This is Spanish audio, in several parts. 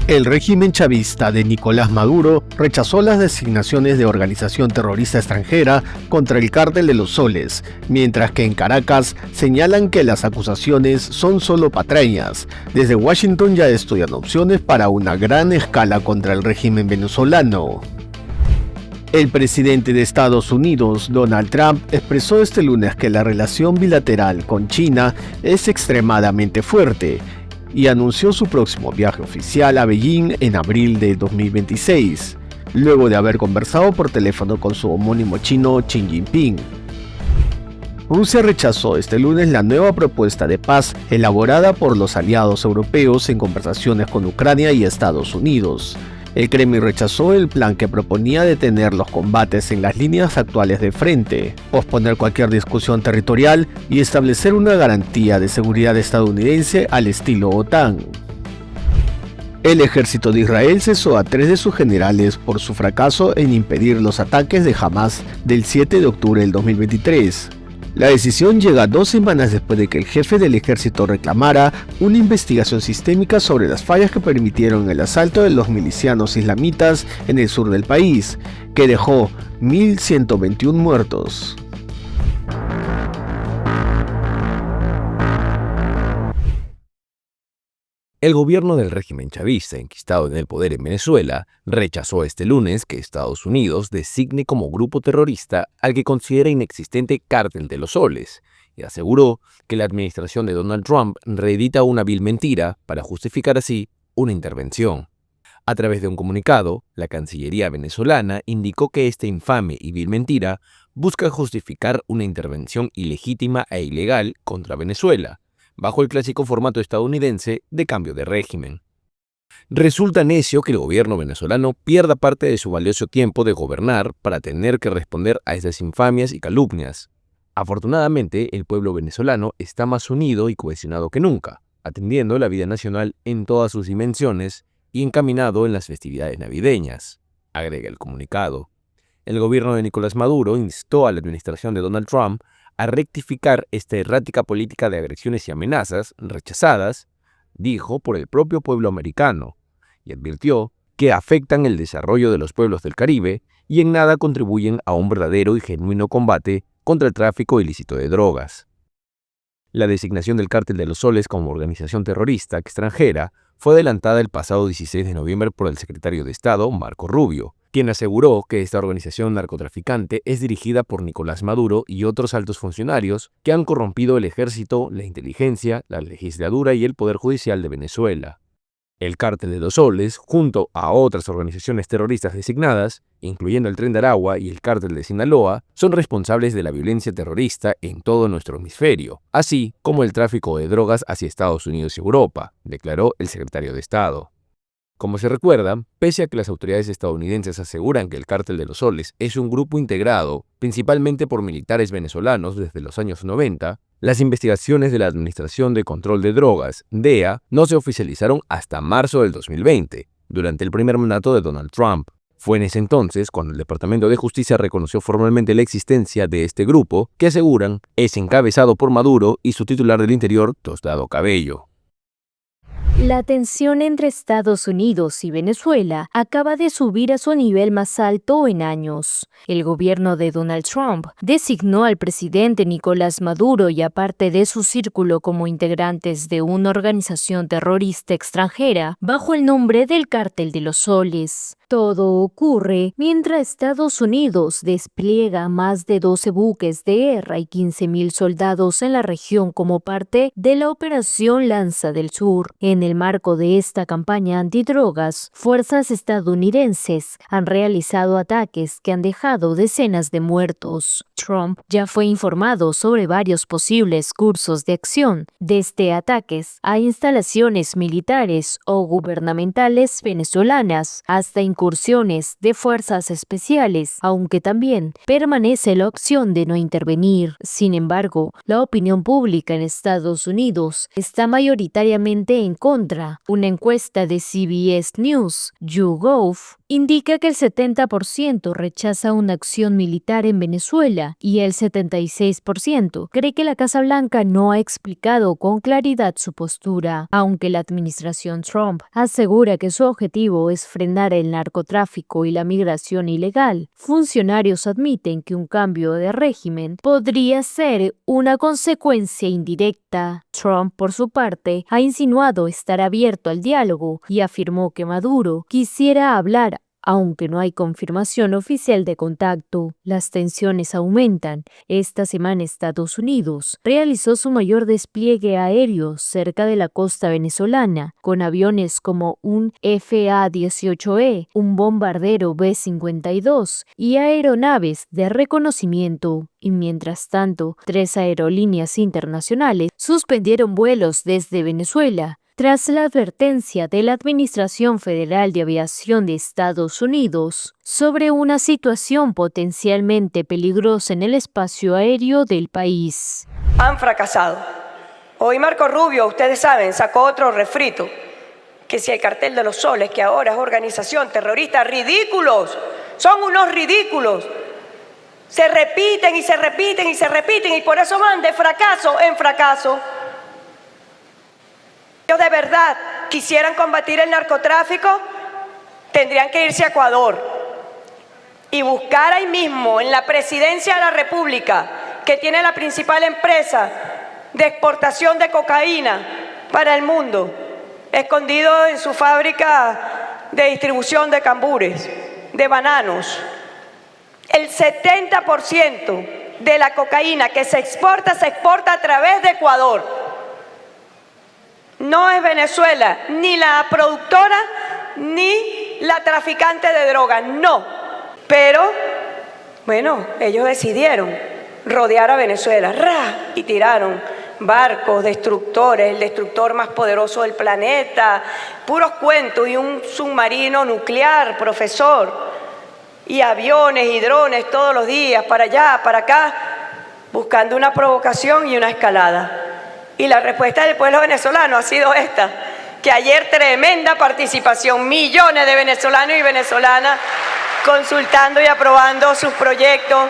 El régimen chavista de Nicolás Maduro rechazó las designaciones de organización terrorista extranjera contra el Cártel de los Soles, mientras que en Caracas señalan que las acusaciones son solo patrañas. Desde Washington ya estudian opciones para una gran escala contra el régimen venezolano. El presidente de Estados Unidos, Donald Trump, expresó este lunes que la relación bilateral con China es extremadamente fuerte y anunció su próximo viaje oficial a Beijing en abril de 2026, luego de haber conversado por teléfono con su homónimo chino Xi Jinping. Rusia rechazó este lunes la nueva propuesta de paz elaborada por los aliados europeos en conversaciones con Ucrania y Estados Unidos. El Kremlin rechazó el plan que proponía detener los combates en las líneas actuales de frente, posponer cualquier discusión territorial y establecer una garantía de seguridad estadounidense al estilo OTAN. El ejército de Israel cesó a 3 de sus generales por su fracaso en impedir los ataques de Hamas del 7 de octubre del 2023. La decisión llega 2 semanas después de que el jefe del ejército reclamara una investigación sistémica sobre las fallas que permitieron el asalto de los milicianos islamitas en el sur del país, que dejó 1.121 muertos. El gobierno del régimen chavista enquistado en el poder en Venezuela rechazó este lunes que Estados Unidos designe como grupo terrorista al que considera inexistente Cártel de los Soles y aseguró que la administración de Donald Trump reedita una vil mentira para justificar así una intervención. A través de un comunicado, la Cancillería venezolana indicó que esta infame y vil mentira busca justificar una intervención ilegítima e ilegal contra Venezuela, bajo el clásico formato estadounidense de cambio de régimen. Resulta necio que el gobierno venezolano pierda parte de su valioso tiempo de gobernar para tener que responder a estas infamias y calumnias. Afortunadamente, el pueblo venezolano está más unido y cohesionado que nunca, atendiendo la vida nacional en todas sus dimensiones y encaminado en las festividades navideñas, agrega el comunicado. El gobierno de Nicolás Maduro instó a la administración de Donald Trump a rectificar esta errática política de agresiones y amenazas rechazadas, dijo, por el propio pueblo americano, y advirtió que afectan el desarrollo de los pueblos del Caribe y en nada contribuyen a un verdadero y genuino combate contra el tráfico ilícito de drogas. La designación del Cártel de los Soles como organización terrorista extranjera fue adelantada el pasado 16 de noviembre por el secretario de Estado, Marco Rubio, quien aseguró que esta organización narcotraficante es dirigida por Nicolás Maduro y otros altos funcionarios que han corrompido el ejército, la inteligencia, la legislatura y el poder judicial de Venezuela. El Cártel de los Soles, junto a otras organizaciones terroristas designadas, incluyendo el Tren de Aragua y el Cártel de Sinaloa, son responsables de la violencia terrorista en todo nuestro hemisferio, así como el tráfico de drogas hacia Estados Unidos y Europa, declaró el secretario de Estado. Como se recuerda, pese a que las autoridades estadounidenses aseguran que el Cártel de los Soles es un grupo integrado principalmente por militares venezolanos desde los años 90, las investigaciones de la Administración de Control de Drogas, DEA, no se oficializaron hasta marzo del 2020, durante el primer mandato de Donald Trump. Fue en ese entonces cuando el Departamento de Justicia reconoció formalmente la existencia de este grupo, que aseguran es encabezado por Maduro y su titular del Interior, Diosdado Cabello. La tensión entre Estados Unidos y Venezuela acaba de subir a su nivel más alto en años. El gobierno de Donald Trump designó al presidente Nicolás Maduro y a parte de su círculo como integrantes de una organización terrorista extranjera bajo el nombre del Cártel de los Soles. Todo ocurre mientras Estados Unidos despliega más de 12 buques de guerra y 15.000 soldados en la región como parte de la Operación Lanza del Sur. En el marco de esta campaña antidrogas, fuerzas estadounidenses han realizado ataques que han dejado decenas de muertos. Trump ya fue informado sobre varios posibles cursos de acción, desde ataques a instalaciones militares o gubernamentales venezolanas hasta incursiones de fuerzas especiales, aunque también permanece la opción de no intervenir. Sin embargo, la opinión pública en Estados Unidos está mayoritariamente en contra. Una encuesta de CBS News, YouGov, indica que el 70% rechaza una acción militar en Venezuela y el 76% cree que la Casa Blanca no ha explicado con claridad su postura. Aunque la administración Trump asegura que su objetivo es frenar el narcotráfico y la migración ilegal, funcionarios admiten que un cambio de régimen podría ser una consecuencia indirecta. Trump, por su parte, ha insinuado estar abierto al diálogo y afirmó que Maduro quisiera hablar, aunque no hay confirmación oficial de contacto. Las tensiones aumentan. Esta semana Estados Unidos realizó su mayor despliegue aéreo cerca de la costa venezolana, con aviones como un F-A-18E, un bombardero B-52 y aeronaves de reconocimiento. Y mientras tanto, 3 aerolíneas internacionales suspendieron vuelos desde Venezuela, tras la advertencia de la Administración Federal de Aviación de Estados Unidos sobre una situación potencialmente peligrosa en el espacio aéreo del país. Han fracasado. Hoy Marco Rubio, ustedes saben, sacó otro refrito, que si el Cartel de los Soles, que ahora es organización terrorista, ridículos, son unos ridículos. Se repiten y se repiten y se repiten y por eso van de fracaso en fracaso. Ellos de verdad quisieran combatir el narcotráfico, tendrían que irse a Ecuador y buscar ahí mismo, en la presidencia de la República, que tiene la principal empresa de exportación de cocaína para el mundo, escondido en su fábrica de distribución de cambures, de bananos. El 70% de la cocaína que se exporta a través de Ecuador. No es Venezuela, ni la productora, ni la traficante de drogas, no. Pero, bueno, ellos decidieron rodear a Venezuela, y tiraron barcos, destructores, el destructor más poderoso del planeta, puros cuentos, y un submarino nuclear, profesor, y aviones y drones todos los días, para allá, para acá, buscando una provocación y una escalada. Y la respuesta del pueblo venezolano ha sido esta, que ayer tremenda participación, millones de venezolanos y venezolanas consultando y aprobando sus proyectos,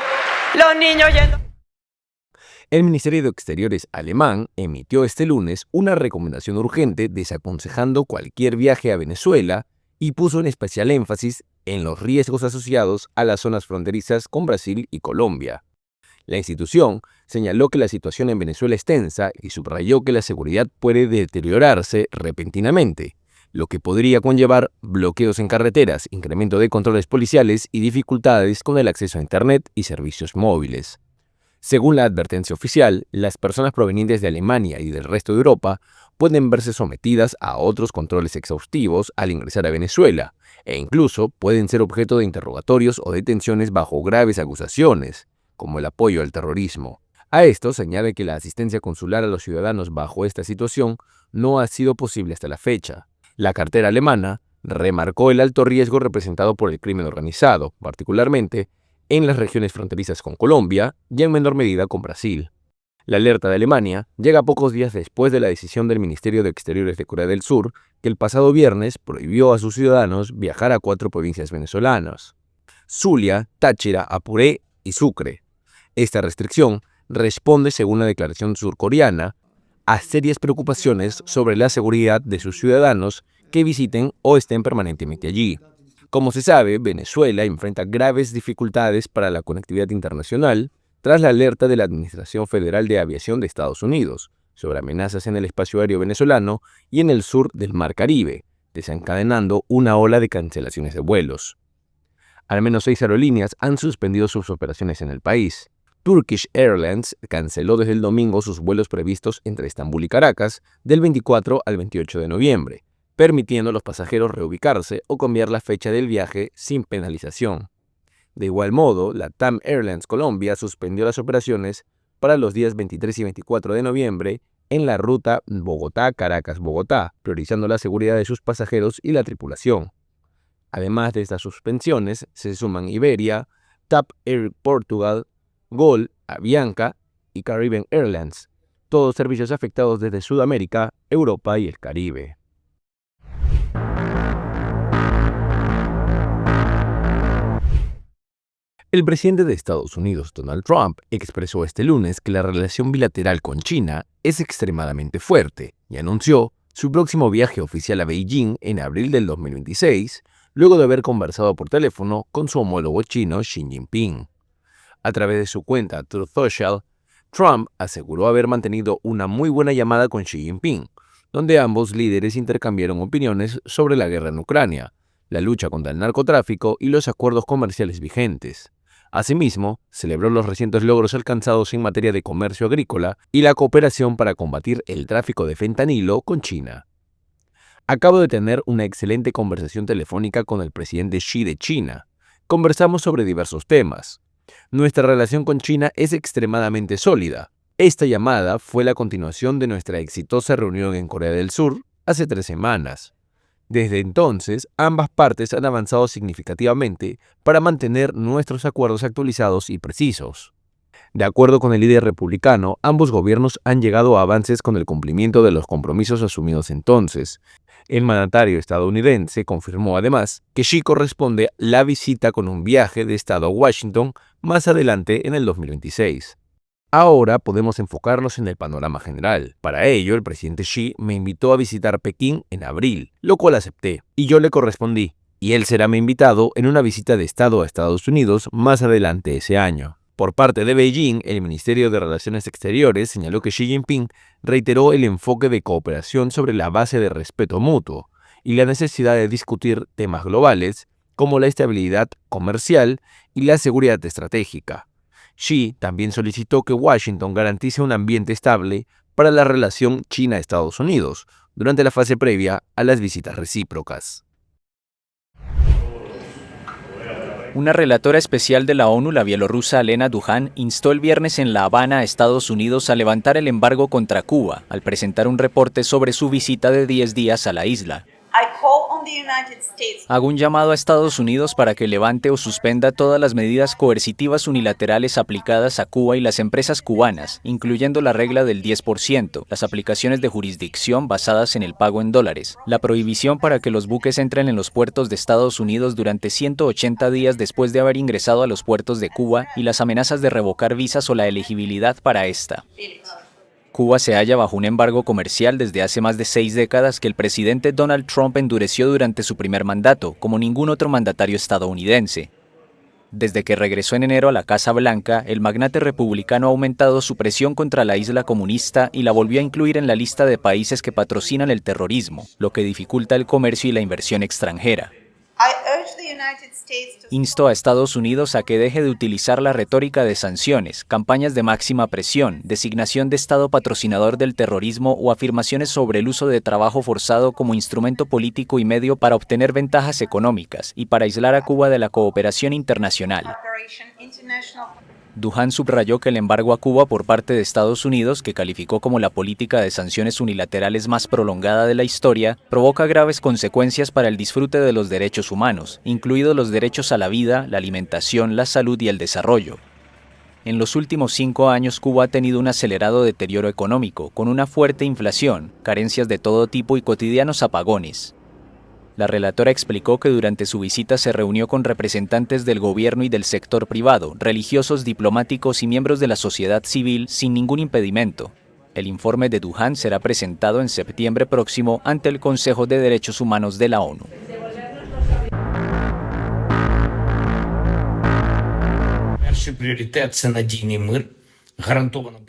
los niños yendo. El Ministerio de Exteriores alemán emitió este lunes una recomendación urgente desaconsejando cualquier viaje a Venezuela y puso en especial énfasis en los riesgos asociados a las zonas fronterizas con Brasil y Colombia. La institución señaló que la situación en Venezuela es tensa y subrayó que la seguridad puede deteriorarse repentinamente, lo que podría conllevar bloqueos en carreteras, incremento de controles policiales y dificultades con el acceso a Internet y servicios móviles. Según la advertencia oficial, las personas provenientes de Alemania y del resto de Europa pueden verse sometidas a otros controles exhaustivos al ingresar a Venezuela, e incluso pueden ser objeto de interrogatorios o detenciones bajo graves acusaciones, como el apoyo al terrorismo. A esto se añade que la asistencia consular a los ciudadanos bajo esta situación no ha sido posible hasta la fecha. La cartera alemana remarcó el alto riesgo representado por el crimen organizado, particularmente en las regiones fronterizas con Colombia y en menor medida con Brasil. La alerta de Alemania llega pocos días después de la decisión del Ministerio de Exteriores de Corea del Sur, que el pasado viernes prohibió a sus ciudadanos viajar a 4 provincias venezolanas: Zulia, Táchira, Apuré y Sucre. Esta restricción responde, según la declaración surcoreana, a serias preocupaciones sobre la seguridad de sus ciudadanos que visiten o estén permanentemente allí. Como se sabe, Venezuela enfrenta graves dificultades para la conectividad internacional tras la alerta de la Administración Federal de Aviación de Estados Unidos sobre amenazas en el espacio aéreo venezolano y en el sur del Mar Caribe, desencadenando una ola de cancelaciones de vuelos. Al menos 6 aerolíneas han suspendido sus operaciones en el país. Turkish Airlines canceló desde el domingo sus vuelos previstos entre Estambul y Caracas del 24 al 28 de noviembre, permitiendo a los pasajeros reubicarse o cambiar la fecha del viaje sin penalización. De igual modo, la TAM Airlines Colombia suspendió las operaciones para los días 23 y 24 de noviembre en la ruta Bogotá-Caracas-Bogotá, priorizando la seguridad de sus pasajeros y la tripulación. Además de estas suspensiones, se suman Iberia, TAP Air Portugal, GOL, Avianca y Caribbean Airlines, todos servicios afectados desde Sudamérica, Europa y el Caribe. El presidente de Estados Unidos, Donald Trump, expresó este lunes que la relación bilateral con China es extremadamente fuerte y anunció su próximo viaje oficial a Beijing en abril del 2026, luego de haber conversado por teléfono con su homólogo chino Xi Jinping. A través de su cuenta Truth Social, Trump aseguró haber mantenido una muy buena llamada con Xi Jinping, donde ambos líderes intercambiaron opiniones sobre la guerra en Ucrania, la lucha contra el narcotráfico y los acuerdos comerciales vigentes. Asimismo, celebró los recientes logros alcanzados en materia de comercio agrícola y la cooperación para combatir el tráfico de fentanilo con China. Acabo de tener una excelente conversación telefónica con el presidente Xi de China. Conversamos sobre diversos temas. Nuestra relación con China es extremadamente sólida. Esta llamada fue la continuación de nuestra exitosa reunión en Corea del Sur hace 3 semanas. Desde entonces, ambas partes han avanzado significativamente para mantener nuestros acuerdos actualizados y precisos. De acuerdo con el líder republicano, ambos gobiernos han llegado a avances con el cumplimiento de los compromisos asumidos entonces. El mandatario estadounidense confirmó además que Xi corresponde la visita con un viaje de Estado a Washington más adelante en el 2026. Ahora podemos enfocarnos en el panorama general. Para ello, el presidente Xi me invitó a visitar Pekín en abril, lo cual acepté, y yo le correspondí, y él será mi invitado en una visita de Estado a Estados Unidos más adelante ese año. Por parte de Beijing, el Ministerio de Relaciones Exteriores señaló que Xi Jinping reiteró el enfoque de cooperación sobre la base de respeto mutuo y la necesidad de discutir temas globales como la estabilidad comercial y la seguridad estratégica. Xi también solicitó que Washington garantice un ambiente estable para la relación China-Estados Unidos durante la fase previa a las visitas recíprocas. Una relatora especial de la ONU, la bielorrusa Lena Duhan, instó el viernes en La Habana a Estados Unidos a levantar el embargo contra Cuba, al presentar un reporte sobre su visita de 10 días a la isla. Hago un llamado a Estados Unidos para que levante o suspenda todas las medidas coercitivas unilaterales aplicadas a Cuba y las empresas cubanas, incluyendo la regla del 10%, las aplicaciones de jurisdicción basadas en el pago en dólares, la prohibición para que los buques entren en los puertos de Estados Unidos durante 180 días después de haber ingresado a los puertos de Cuba y las amenazas de revocar visas o la elegibilidad para esta. Cuba se halla bajo un embargo comercial desde hace más de 6 décadas que el presidente Donald Trump endureció durante su primer mandato, como ningún otro mandatario estadounidense. Desde que regresó en enero a la Casa Blanca, el magnate republicano ha aumentado su presión contra la isla comunista y la volvió a incluir en la lista de países que patrocinan el terrorismo, lo que dificulta el comercio y la inversión extranjera. Insto a Estados Unidos a que deje de utilizar la retórica de sanciones, campañas de máxima presión, designación de Estado patrocinador del terrorismo o afirmaciones sobre el uso de trabajo forzado como instrumento político y medio para obtener ventajas económicas y para aislar a Cuba de la cooperación internacional. Duhan subrayó que el embargo a Cuba por parte de Estados Unidos, que calificó como la política de sanciones unilaterales más prolongada de la historia, provoca graves consecuencias para el disfrute de los derechos humanos, incluidos los derechos a la vida, la alimentación, la salud y el desarrollo. En los últimos 5 años, Cuba ha tenido un acelerado deterioro económico, con una fuerte inflación, carencias de todo tipo y cotidianos apagones. La relatora explicó que durante su visita se reunió con representantes del gobierno y del sector privado, religiosos, diplomáticos y miembros de la sociedad civil sin ningún impedimento. El informe de Duhan será presentado en septiembre próximo ante el Consejo de Derechos Humanos de la ONU.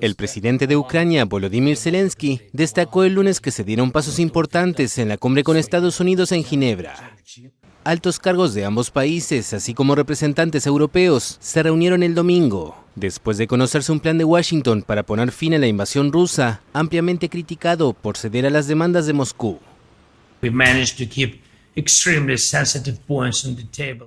El presidente de Ucrania, Volodymyr Zelensky, destacó el lunes que se dieron pasos importantes en la cumbre con Estados Unidos en Ginebra. Altos cargos de ambos países, así como representantes europeos, se reunieron el domingo, después de conocerse un plan de Washington para poner fin a la invasión rusa, ampliamente criticado por ceder a las demandas de Moscú.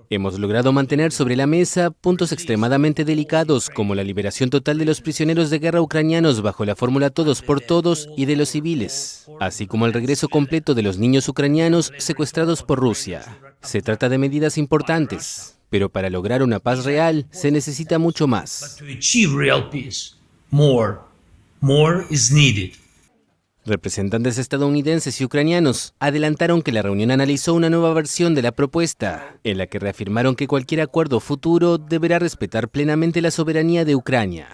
Hemos logrado mantener sobre la mesa puntos extremadamente delicados como la liberación total de los prisioneros de guerra ucranianos bajo la fórmula todos por todos y de los civiles, así como el regreso completo de los niños ucranianos secuestrados por Rusia. Se trata de medidas importantes, pero para lograr una paz real se necesita mucho más. Representantes estadounidenses y ucranianos adelantaron que la reunión analizó una nueva versión de la propuesta, en la que reafirmaron que cualquier acuerdo futuro deberá respetar plenamente la soberanía de Ucrania.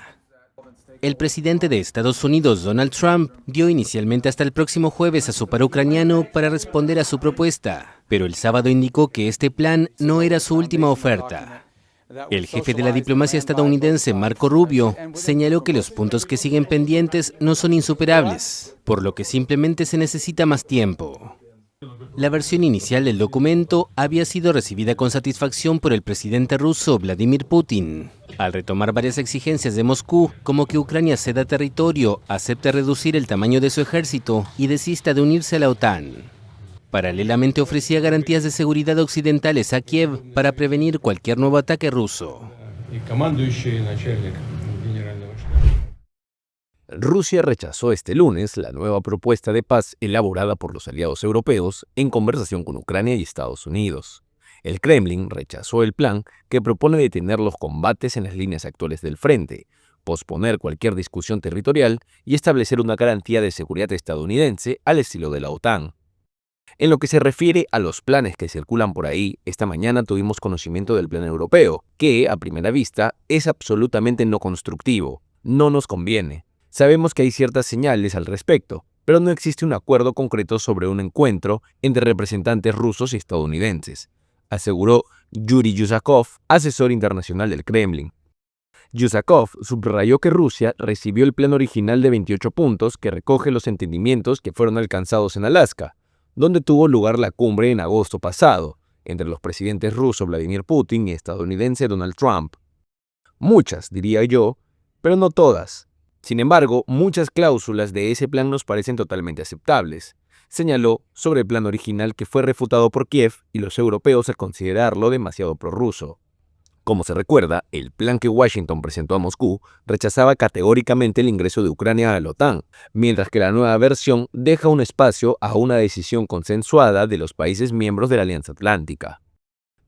El presidente de Estados Unidos, Donald Trump, dio inicialmente hasta el próximo jueves a su par ucraniano para responder a su propuesta, pero el sábado indicó que este plan no era su última oferta. El jefe de la diplomacia estadounidense, Marco Rubio, señaló que los puntos que siguen pendientes no son insuperables, por lo que simplemente se necesita más tiempo. La versión inicial del documento había sido recibida con satisfacción por el presidente ruso Vladimir Putin, al retomar varias exigencias de Moscú, como que Ucrania ceda territorio, acepte reducir el tamaño de su ejército y desista de unirse a la OTAN. Paralelamente ofrecía garantías de seguridad occidentales a Kiev para prevenir cualquier nuevo ataque ruso. Rusia rechazó este lunes la nueva propuesta de paz elaborada por los aliados europeos en conversación con Ucrania y Estados Unidos. El Kremlin rechazó el plan que propone detener los combates en las líneas actuales del frente, posponer cualquier discusión territorial y establecer una garantía de seguridad estadounidense al estilo de la OTAN. En lo que se refiere a los planes que circulan por ahí, esta mañana tuvimos conocimiento del plan europeo, que, a primera vista, es absolutamente no constructivo. No nos conviene. Sabemos que hay ciertas señales al respecto, pero no existe un acuerdo concreto sobre un encuentro entre representantes rusos y estadounidenses, aseguró Yuri Yuzakov, asesor internacional del Kremlin. Yuzakov subrayó que Rusia recibió el plan original de 28 puntos que recoge los entendimientos que fueron alcanzados en Alaska, donde tuvo lugar la cumbre en agosto pasado, entre los presidentes ruso Vladimir Putin y estadounidense Donald Trump. Muchas, diría yo, pero no todas. Sin embargo, muchas cláusulas de ese plan nos parecen totalmente aceptables, señaló sobre el plan original que fue refutado por Kiev y los europeos al considerarlo demasiado prorruso. Como se recuerda, el plan que Washington presentó a Moscú rechazaba categóricamente el ingreso de Ucrania a la OTAN, mientras que la nueva versión deja un espacio a una decisión consensuada de los países miembros de la Alianza Atlántica.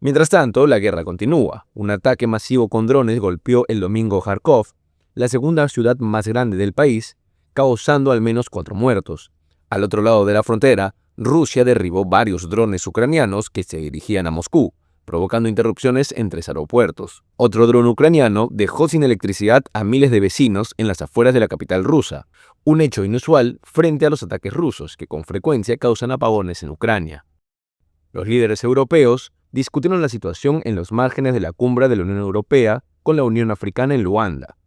Mientras tanto, la guerra continúa. Un ataque masivo con drones golpeó el domingo Kharkov, la segunda ciudad más grande del país, causando al menos 4 muertos. Al otro lado de la frontera, Rusia derribó varios drones ucranianos que se dirigían a Moscú, provocando interrupciones en 3 aeropuertos. Otro dron ucraniano dejó sin electricidad a miles de vecinos en las afueras de la capital rusa, un hecho inusual frente a los ataques rusos que con frecuencia causan apagones en Ucrania. Los líderes europeos discutieron la situación en los márgenes de la cumbre de la Unión Europea con la Unión Africana en Luanda.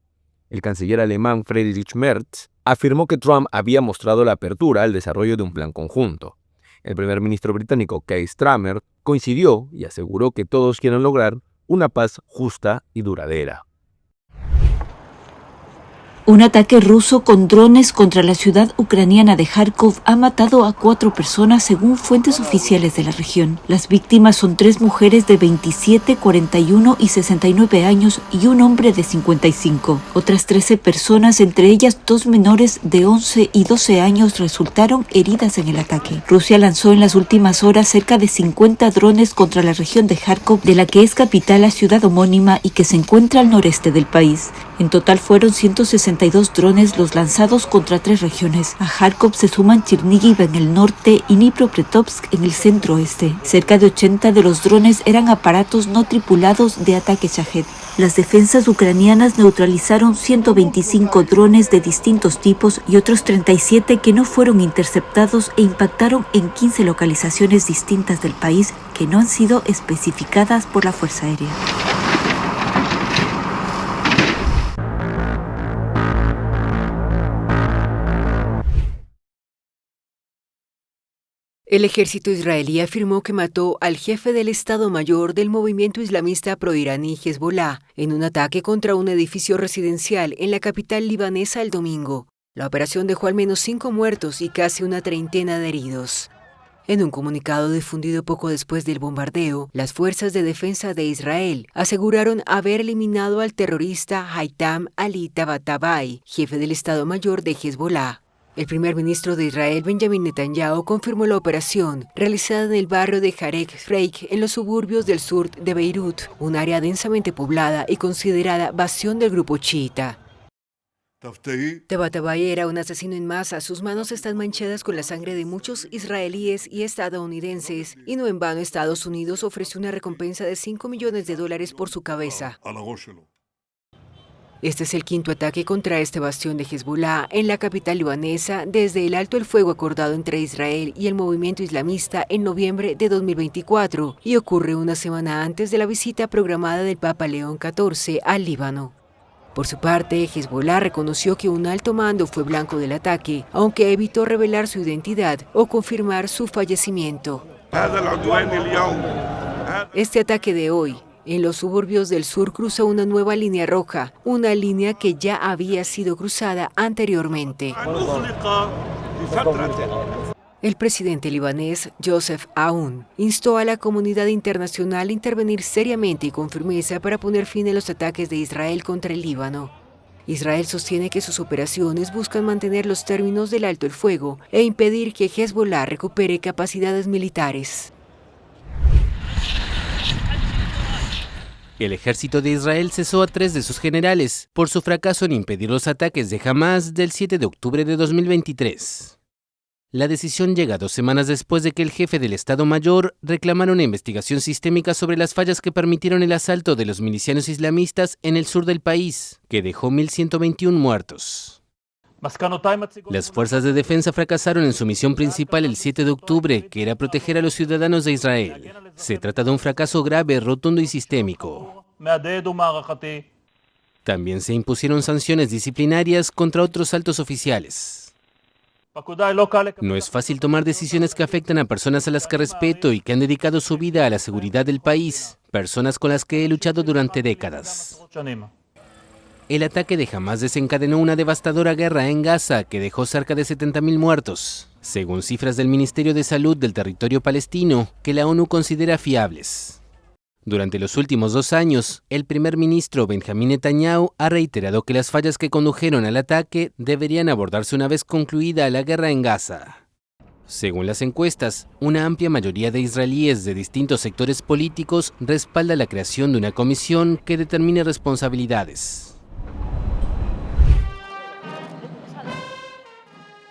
El canciller alemán Friedrich Merz afirmó que Trump había mostrado la apertura al desarrollo de un plan conjunto. El primer ministro británico Keir Starmer coincidió y aseguró que todos quieren lograr una paz justa y duradera. Un ataque ruso con drones contra la ciudad ucraniana de Kharkov ha matado a 4 personas según fuentes oficiales de la región. Las víctimas son 3 mujeres de 27, 41 y 69 años y un hombre de 55. Otras 13 personas, entre ellas 2 menores de 11 y 12 años, resultaron heridas en el ataque. Rusia lanzó en las últimas horas cerca de 50 drones contra la región de Kharkov, de la que es capital la ciudad homónima y que se encuentra al noreste del país. En total fueron 162 drones los lanzados contra 3 regiones. A Kharkov se suman Chernihiv en el norte y Dnipropetrovsk en el centro-oeste. Cerca de 80 de los drones eran aparatos no tripulados de ataque Shahed. Las defensas ucranianas neutralizaron 125 drones de distintos tipos y otros 37 que no fueron interceptados e impactaron en 15 localizaciones distintas del país que no han sido especificadas por la Fuerza Aérea. El ejército israelí afirmó que mató al jefe del Estado Mayor del movimiento islamista proiraní Hezbollah en un ataque contra un edificio residencial en la capital libanesa el domingo. La operación dejó al menos 5 muertos y casi una treintena de heridos. En un comunicado difundido poco después del bombardeo, las fuerzas de defensa de Israel aseguraron haber eliminado al terrorista Haitham Ali Tabatabai, jefe del Estado Mayor de Hezbollah. El primer ministro de Israel, Benjamin Netanyahu, confirmó la operación, realizada en el barrio de Jarek Freik, en los suburbios del sur de Beirut, un área densamente poblada y considerada bastión del grupo chiita. Tabatabai era un asesino en masa. Sus manos están manchadas con la sangre de muchos israelíes y estadounidenses, y no en vano Estados Unidos ofreció una recompensa de $5 millones por su cabeza. Este es el quinto ataque contra este bastión de Hezbollah en la capital libanesa desde el alto el fuego acordado entre Israel y el movimiento islamista en noviembre de 2024, y ocurre una semana antes de la visita programada del Papa León XIV al Líbano. Por su parte, Hezbollah reconoció que un alto mando fue blanco del ataque, aunque evitó revelar su identidad o confirmar su fallecimiento. Este ataque de hoy en los suburbios del sur cruza una nueva línea roja, una línea que ya había sido cruzada anteriormente. El presidente libanés, Joseph Aoun, instó a la comunidad internacional a intervenir seriamente y con firmeza para poner fin a los ataques de Israel contra el Líbano. Israel sostiene que sus operaciones buscan mantener los términos del alto el fuego e impedir que Hezbollah recupere capacidades militares. El ejército de Israel cesó a 3 de sus generales por su fracaso en impedir los ataques de Hamás del 7 de octubre de 2023. La decisión llega 2 semanas después de que el jefe del Estado Mayor reclamara una investigación sistémica sobre las fallas que permitieron el asalto de los milicianos islamistas en el sur del país, que dejó 1.121 muertos. Las fuerzas de defensa fracasaron en su misión principal el 7 de octubre, que era proteger a los ciudadanos de Israel. Se trata de un fracaso grave, rotundo y sistémico. También se impusieron sanciones disciplinarias contra otros altos oficiales. No es fácil tomar decisiones que afectan a personas a las que respeto y que han dedicado su vida a la seguridad del país, personas con las que he luchado durante décadas. El ataque de Hamás desencadenó una devastadora guerra en Gaza que dejó cerca de 70.000 muertos, según cifras del Ministerio de Salud del territorio palestino, que la ONU considera fiables. Durante los últimos 2 años, el primer ministro Benjamín Netanyahu ha reiterado que las fallas que condujeron al ataque deberían abordarse una vez concluida la guerra en Gaza. Según las encuestas, una amplia mayoría de israelíes de distintos sectores políticos respalda la creación de una comisión que determine responsabilidades.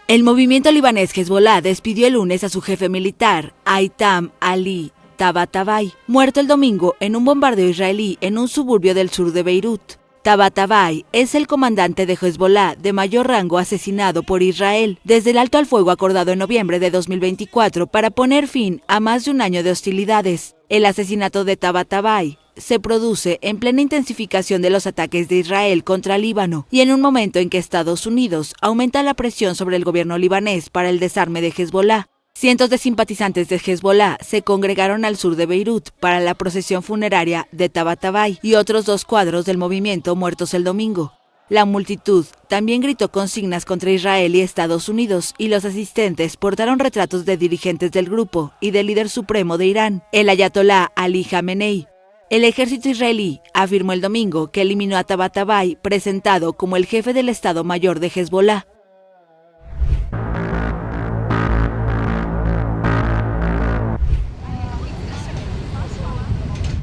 El movimiento libanés Hezbollah despidió el lunes a su jefe militar, Aitam Ali Tabatabai, muerto el domingo en un bombardeo israelí en un suburbio del sur de Beirut. Tabatabai es el comandante de Hezbollah de mayor rango asesinado por Israel desde el alto al fuego acordado en noviembre de 2024 para poner fin a más de un año de hostilidades. El asesinato de Tabatabai se produce en plena intensificación de los ataques de Israel contra Líbano y en un momento en que Estados Unidos aumenta la presión sobre el gobierno libanés para el desarme de Hezbollah. Cientos de simpatizantes de Hezbollah se congregaron al sur de Beirut para la procesión funeraria de Tabatabai y otros 2 cuadros del movimiento muertos el domingo. La multitud también gritó consignas contra Israel y Estados Unidos, y los asistentes portaron retratos de dirigentes del grupo y del líder supremo de Irán, el ayatolá Ali Jamenei. El ejército israelí afirmó el domingo que eliminó a Tabatabai, presentado como el jefe del Estado Mayor de Hezbollah.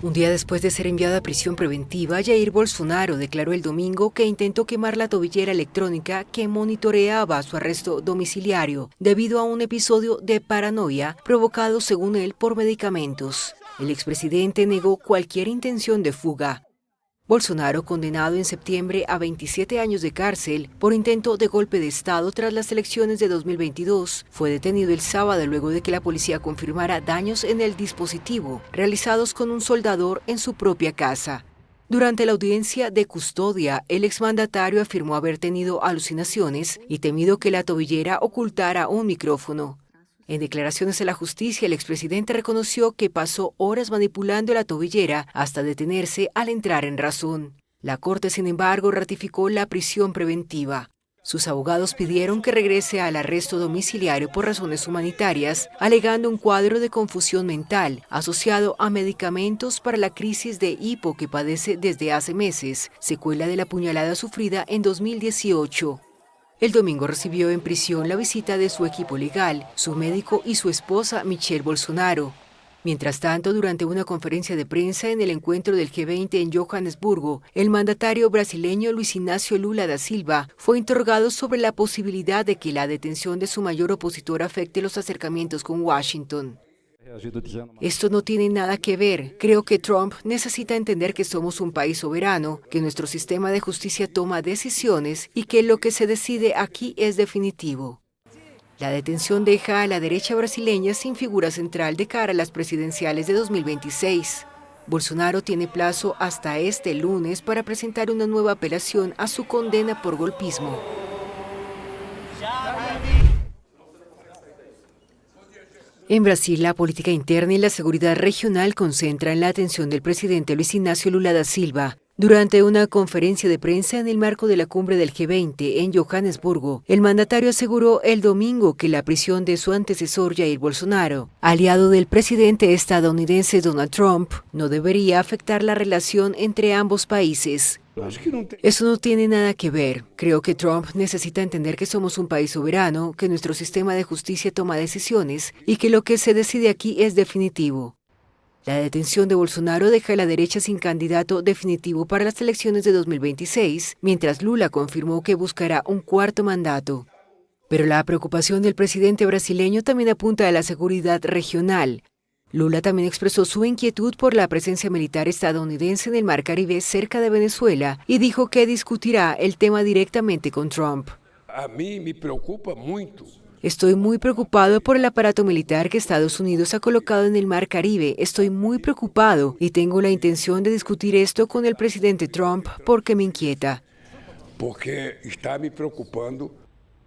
Un día después de ser enviado a prisión preventiva, Jair Bolsonaro declaró el domingo que intentó quemar la tobillera electrónica que monitoreaba su arresto domiciliario debido a un episodio de paranoia provocado, según él, por medicamentos. El expresidente negó cualquier intención de fuga. Bolsonaro, condenado en septiembre a 27 años de cárcel por intento de golpe de Estado tras las elecciones de 2022, fue detenido el sábado luego de que la policía confirmara daños en el dispositivo realizados con un soldador en su propia casa. Durante la audiencia de custodia, el exmandatario afirmó haber tenido alucinaciones y temido que la tobillera ocultara un micrófono. En declaraciones a la justicia, el expresidente reconoció que pasó horas manipulando la tobillera hasta detenerse al entrar en razón. La Corte, sin embargo, ratificó la prisión preventiva. Sus abogados pidieron que regrese al arresto domiciliario por razones humanitarias, alegando un cuadro de confusión mental asociado a medicamentos para la crisis de hipo que padece desde hace meses, secuela de la puñalada sufrida en 2018. El domingo recibió en prisión la visita de su equipo legal, su médico y su esposa Michelle Bolsonaro. Mientras tanto, durante una conferencia de prensa en el encuentro del G20 en Johannesburgo, el mandatario brasileño Luis Inácio Lula da Silva fue interrogado sobre la posibilidad de que la detención de su mayor opositor afecte los acercamientos con Washington. Esto no tiene nada que ver. Creo que Trump necesita entender que somos un país soberano, que nuestro sistema de justicia toma decisiones y que lo que se decide aquí es definitivo. La detención deja a la derecha brasileña sin figura central de cara a las presidenciales de 2026. Bolsonaro tiene plazo hasta este lunes para presentar una nueva apelación a su condena por golpismo. En Brasil, la política interna y la seguridad regional concentran la atención del presidente Luis Inácio Lula da Silva. Durante una conferencia de prensa en el marco de la cumbre del G20 en Johannesburgo, el mandatario aseguró el domingo que la prisión de su antecesor Jair Bolsonaro, aliado del presidente estadounidense Donald Trump, no debería afectar la relación entre ambos países. Eso no tiene nada que ver. Creo que Trump necesita entender que somos un país soberano, que nuestro sistema de justicia toma decisiones y que lo que se decide aquí es definitivo. La detención de Bolsonaro deja a la derecha sin candidato definitivo para las elecciones de 2026, mientras Lula confirmó que buscará un cuarto mandato. Pero la preocupación del presidente brasileño también apunta a la seguridad regional. Lula también expresó su inquietud por la presencia militar estadounidense en el Mar Caribe cerca de Venezuela y dijo que discutirá el tema directamente con Trump. A mí me preocupa mucho. Estoy muy preocupado por el aparato militar que Estados Unidos ha colocado en el Mar Caribe. Estoy muy preocupado y tengo la intención de discutir esto con el presidente Trump porque me inquieta. Porque está me preocupando.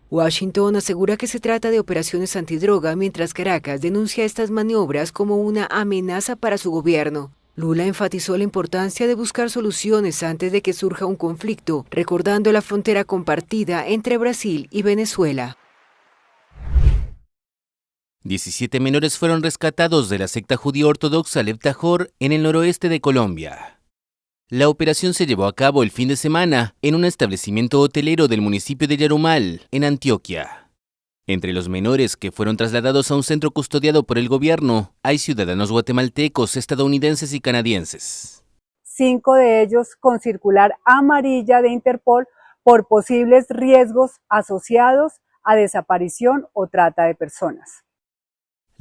Washington asegura que se trata de operaciones antidroga, mientras Caracas denuncia estas maniobras como una amenaza para su gobierno. Lula enfatizó la importancia de buscar soluciones antes de que surja un conflicto, recordando la frontera compartida entre Brasil y Venezuela. 17 menores fueron rescatados de la secta judía ortodoxa Lev Tahor en el noroeste de Colombia. La operación se llevó a cabo el fin de semana en un establecimiento hotelero del municipio de Yarumal, en Antioquia. Entre los menores que fueron trasladados a un centro custodiado por el gobierno, hay ciudadanos guatemaltecos, estadounidenses y canadienses. 5 de ellos con circular amarilla de Interpol por posibles riesgos asociados a desaparición o trata de personas.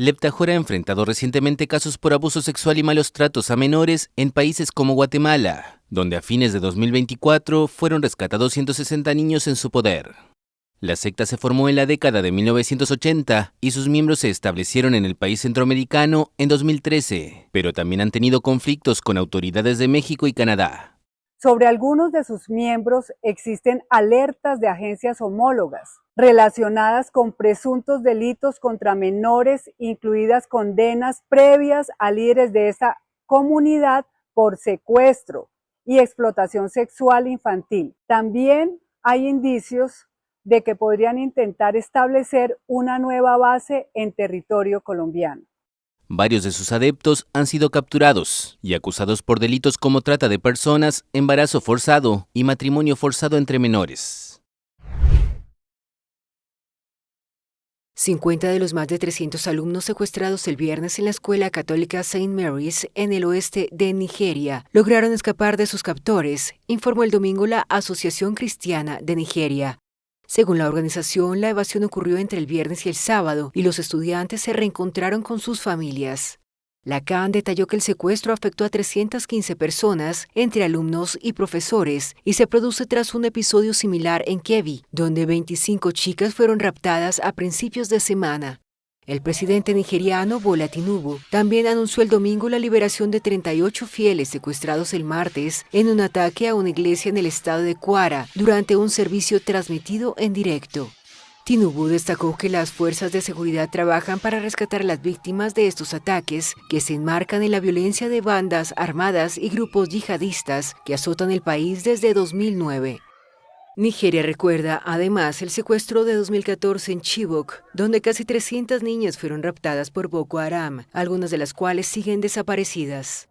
Lev Tahor ha enfrentado recientemente casos por abuso sexual y malos tratos a menores en países como Guatemala, donde a fines de 2024 fueron rescatados 160 niños en su poder. La secta se formó en la década de 1980 y sus miembros se establecieron en el país centroamericano en 2013, pero también han tenido conflictos con autoridades de México y Canadá. Sobre algunos de sus miembros existen alertas de agencias homólogas relacionadas con presuntos delitos contra menores, incluidas condenas previas a líderes de esta comunidad por secuestro y explotación sexual infantil. También hay indicios de que podrían intentar establecer una nueva base en territorio colombiano. Varios de sus adeptos han sido capturados y acusados por delitos como trata de personas, embarazo forzado y matrimonio forzado entre menores. 50 de los más de 300 alumnos secuestrados el viernes en la escuela católica St. Mary's en el oeste de Nigeria lograron escapar de sus captores, informó el domingo la Asociación Cristiana de Nigeria. Según la organización, la evasión ocurrió entre el viernes y el sábado y los estudiantes se reencontraron con sus familias. La CAN detalló que el secuestro afectó a 315 personas, entre alumnos y profesores, y se produce tras un episodio similar en Kebbi, donde 25 chicas fueron raptadas a principios de semana. El presidente nigeriano Bola Tinubu también anunció el domingo la liberación de 38 fieles secuestrados el martes en un ataque a una iglesia en el estado de Kwara durante un servicio transmitido en directo. Tinubu destacó que las fuerzas de seguridad trabajan para rescatar a las víctimas de estos ataques que se enmarcan en la violencia de bandas armadas y grupos yihadistas que azotan el país desde 2009. Nigeria recuerda, además, el secuestro de 2014 en Chibok, donde casi 300 niñas fueron raptadas por Boko Haram, algunas de las cuales siguen desaparecidas.